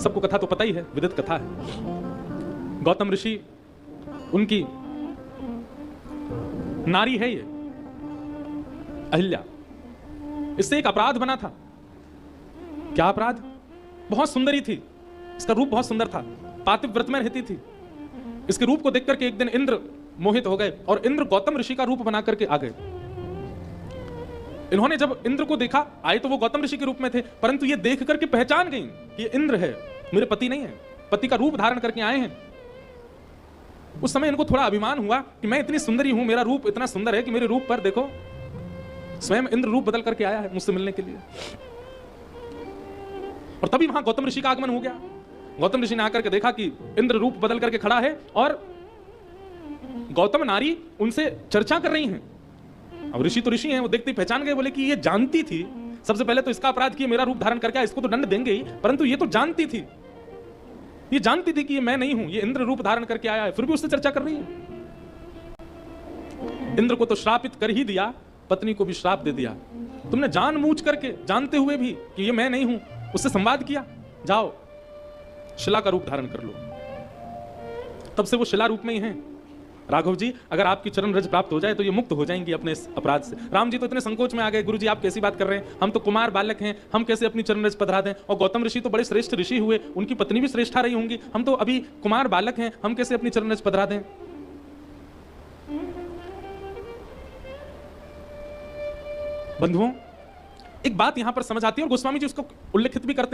सबको कथा तो पता ही है, विदित कथा है। गौतम ऋषि, उनकी नारी है ये अहिल्या, इससे एक अपराध बना था। क्या अपराध? बहुत सुंदरी थी, इसका रूप बहुत सुंदर था, पातिव्रत में रहती थी। इसके रूप को देख करके एक दिन इंद्र मोहित हो गए और इंद्र गौतम ऋषि का रूप बना करके आ गए। इन्होंने जब इंद्र को देखा, आए तो वो गौतम ऋषि के रूप में थे, परंतु ये देख करके पहचान गई कि ये इंद्र है, मेरे पति नहीं है, पति का रूप धारण करके आए हैं। उस समय इनको थोड़ा अभिमान हुआ कि मैं इतनी सुंदरी हूं, मेरा रूप इतना सुंदर है कि मेरे रूप पर देखो स्वयं इंद्र रूप बदल करके आया है मुझसे मिलने के लिए। और तभी वहां गौतम ऋषि का आगमन हो गया। गौतम ऋषि ने आकर के देखा कि इंद्र रूप बदल करके खड़ा है और गौतम नारी उनसे चर्चा कर रही हैं। अब ऋषि तो ऋषि हैं, वो देखते ही पहचान गए, बोले कि ये जानती थी, सबसे पहले तो इसका अपराध किया, मेरा रूप धारण करके इसको तो दंड देंगे ही, परंतु ये तो जानती थी, ये जानती थी कि ये मैं नहीं हूं, ये इंद्र रूप धारण करके आया है, फिर भी उससे चर्चा कर रही है। इंद्र को तो श्रापित कर ही दिया, पत्नी को भी श्राप दे दिया। तुमने जानबूझ करके, जानते हुए भी कि ये मैं नहीं हूं, उससे संवाद किया, जाओ शिला का रूप धारण कर लो। तब से वो शिला रूप में ही हैं। राघव जी, अगर आपकी चरण रज प्राप्त हो जाए तो ये मुक्त हो जाएंगी अपने इस अपराध से। राम जी तो इतने संकोच में आ गए, गुरु जी आप कैसी बात कर रहे हैं, हम तो कुमार बालक हैं, हम कैसे अपनी चरण रज पधरा दें। और गौतम ऋषि तो बड़े श्रेष्ठ ऋषि हुए, उनकी पत्नी भी श्रेष्ठा रही होंगी, हम तो अभी कुमार बालक हैं, हम कैसे अपनी चरण रज पधरा दें। बंधुओं, एक बात यहां पर समझ आती है और गोस्वामी जी उसको उल्लेखित भी करते हैं।